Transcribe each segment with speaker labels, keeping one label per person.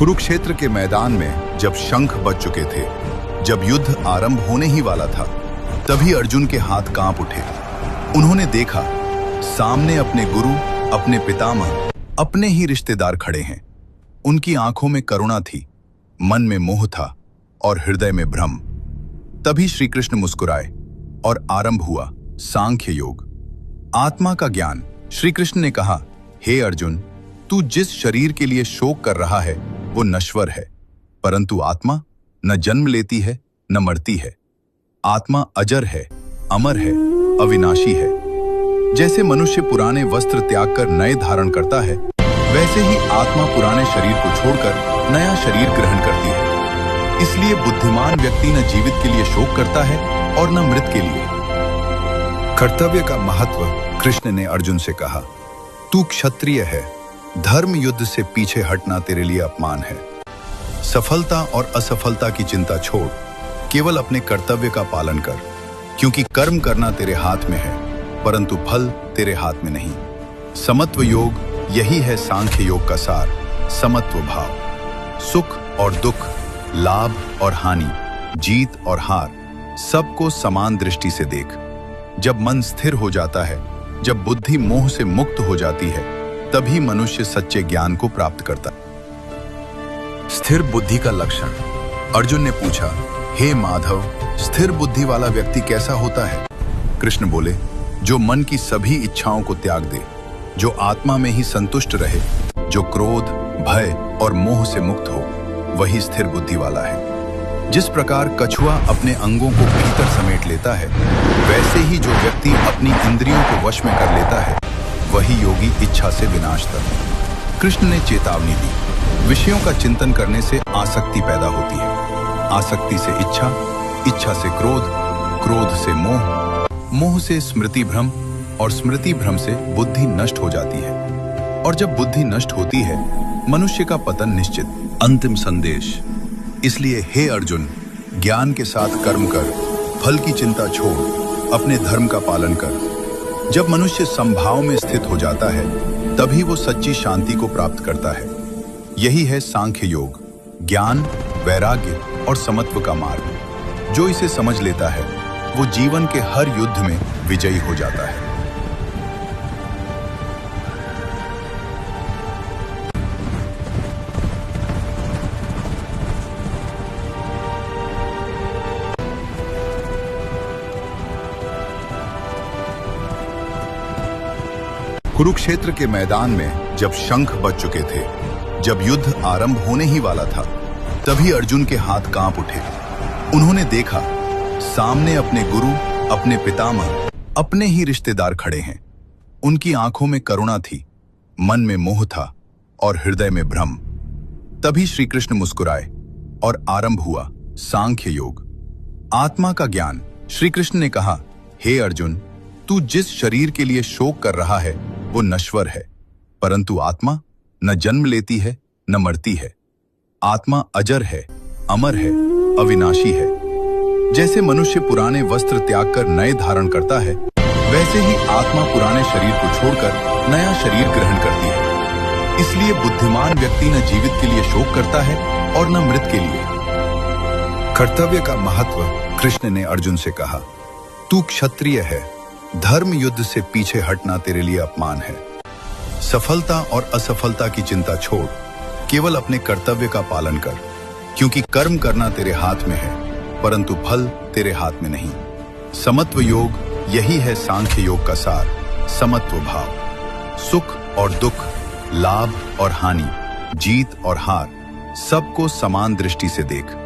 Speaker 1: कुरुक्षेत्र के मैदान में जब शंख बज चुके थे, जब युद्ध आरंभ होने ही वाला था, तभी अर्जुन के हाथ कांप उठे। उन्होंने देखा सामने अपने गुरु, अपने पितामह, अपने ही रिश्तेदार खड़े हैं। उनकी आंखों में करुणा थी, मन में मोह था और हृदय में भ्रम। तभी श्री कृष्ण मुस्कुराए और आरंभ हुआ सांख्य योग, आत्मा का ज्ञान। श्री कृष्ण ने कहा, हे अर्जुन, तू जिस शरीर के लिए शोक कर रहा है वो नश्वर है, परंतु आत्मा न जन्म लेती है न मरती है। आत्मा अजर है, अमर है, अविनाशी है। जैसे मनुष्य पुराने वस्त्र त्याग कर नए धारण करता है, वैसे ही आत्मा पुराने शरीर को छोड़कर नया शरीर ग्रहण करती है। इसलिए बुद्धिमान व्यक्ति न जीवित के लिए शोक करता है और न मृत के लिए। कर्तव्य का महत्व कृष्ण ने अर्जुन से कहा, तू क्षत्रिय है, धर्म युद्ध से पीछे हटना तेरे लिए अपमान है। सफलता और असफलता की चिंता छोड़, केवल अपने कर्तव्य का पालन कर, क्योंकि कर्म करना तेरे हाथ में है, परंतु फल तेरे हाथ में नहीं। समत्व योग यही है सांख्य योग का सार। समत्व भाव, सुख और दुख, लाभ और हानि, जीत और हार, सबको समान दृष्टि से देख। जब मन स्थिर हो जाता है, जब बुद्धि मोह से मुक्त हो जाती है, तभी मनुष्य सच्चे ज्ञान को प्राप्त करता है। स्थिर बुद्धि का लक्षण। अर्जुन ने पूछा, हे माधव, स्थिर बुद्धि वाला व्यक्ति कैसा होता है? कृष्ण बोले, जो मन की सभी इच्छाओं को त्याग दे, जो आत्मा में ही संतुष्ट रहे, जो क्रोध, भय और मोह से मुक्त हो, वही स्थिर बुद्धि वाला है। जिस प्रकार कछुआ अपने अंगों को भीतर समेट लेता है, वैसे ही जो व्यक्ति अपनी इंद्रियों को वश में कर लेता है, वही योगी इच्छा से विनाश तक। कृष्ण ने चेतावनी दी, विषयों का चिंतन करने से आसक्ति पैदा होती है, आसक्ति से इच्छा, इच्छा से क्रोध, क्रोध से मोह, मोह से स्मृति भ्रम और स्मृति भ्रम से बुद्धि नष्ट हो जाती है। और जब बुद्धि नष्ट होती है, मनुष्य का पतन निश्चित। अंतिम संदेश। इसलिए हे अर्जुन, ज्ञान के साथ कर्म कर, फल की चिंता छोड़, अपने धर्म का पालन कर। जब मनुष्य समभाव में स्थित हो जाता है, तभी वो सच्ची शांति को प्राप्त करता है। यही है सांख्य योग, ज्ञान, वैराग्य और समत्व का मार्ग। जो इसे समझ लेता है, वो जीवन के हर युद्ध में विजयी हो जाता है। कुरुक्षेत्र के मैदान में जब शंख बज चुके थे, जब युद्ध आरंभ होने ही वाला था, तभी अर्जुन के हाथ कांप उठे। उन्होंने देखा सामने अपने गुरु, अपने पितामह, अपने ही रिश्तेदार खड़े हैं। उनकी आंखों में करुणा थी, मन में मोह था और हृदय में भ्रम। तभी श्री कृष्ण मुस्कुराए और आरंभ हुआ सांख्य योग, आत्मा का ज्ञान। श्री कृष्ण ने कहा, हे अर्जुन, तू जिस शरीर के लिए शोक कर रहा है वो नश्वर है, परंतु आत्मा न जन्म लेती है न मरती है। आत्मा अजर है, अमर है, अविनाशी है। जैसे मनुष्य पुराने वस्त्र त्याग कर नए धारण करता है, वैसे ही आत्मा पुराने शरीर को छोड़कर नया शरीर ग्रहण करती है। इसलिए बुद्धिमान व्यक्ति न जीवित के लिए शोक करता है और न मृत के लिए। कर्तव्य का महत्व कृष्ण ने अर्जुन से कहा, तू क्षत्रिय है, धर्म युद्ध से पीछे हटना तेरे लिए अपमान है। सफलता और असफलता की चिंता छोड़, केवल अपने कर्तव्य का पालन कर, क्योंकि कर्म करना तेरे हाथ में है, परंतु फल तेरे हाथ में नहीं। समत्व योग यही है सांख्य योग का सार। समत्व भाव, सुख और दुख, लाभ और हानि, जीत और हार, सबको समान दृष्टि से देख।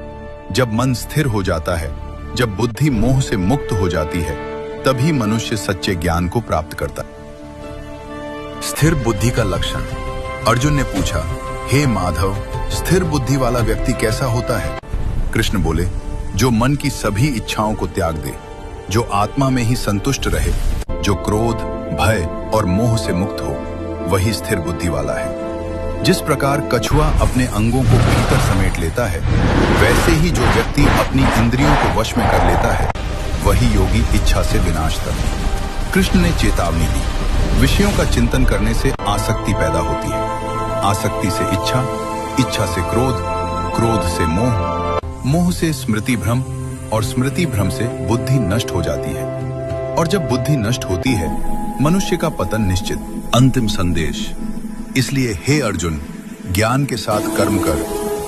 Speaker 1: जब मन स्थिर हो जाता है, जब बुद्धि मोह से मुक्त हो जाती है, तभी मनुष्य सच्चे ज्ञान को प्राप्त करता है। स्थिर बुद्धि का लक्षण। अर्जुन ने पूछा, हे माधव, स्थिर बुद्धि वाला व्यक्ति कैसा होता है? कृष्ण बोले, जो मन की सभी इच्छाओं को त्याग दे, जो आत्मा में ही संतुष्ट रहे, जो क्रोध, भय और मोह से मुक्त हो, वही स्थिर बुद्धि वाला है। जिस प्रकार कछुआ अपने अंगों को भीतर समेट लेता है, वैसे ही जो व्यक्ति अपनी इंद्रियों को वश में कर लेता है, वही योगी इच्छा से विनाश तक। कृष्ण ने चेतावनी दी, विषयों का चिंतन करने से आसक्ति पैदा होती है, आसक्ति से इच्छा, इच्छा से क्रोध, क्रोध से मोह, मोह से स्मृति भ्रम और स्मृति भ्रम से बुद्धि नष्ट हो जाती है। और जब बुद्धि नष्ट होती है, मनुष्य का पतन निश्चित। अंतिम संदेश। इसलिए हे अर्जुन, ज्ञान के साथ कर्म कर,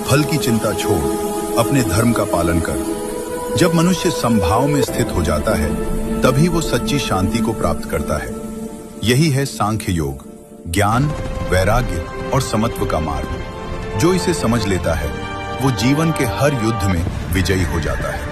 Speaker 1: फल की चिंता छोड़, अपने धर्म का पालन कर। जब मनुष्य समभाव में स्थित हो जाता है, तभी वो सच्ची शांति को प्राप्त करता है। यही है सांख्य योग, ज्ञान, वैराग्य और समत्व का मार्ग। जो इसे समझ लेता है, वो जीवन के हर युद्ध में विजयी हो जाता है।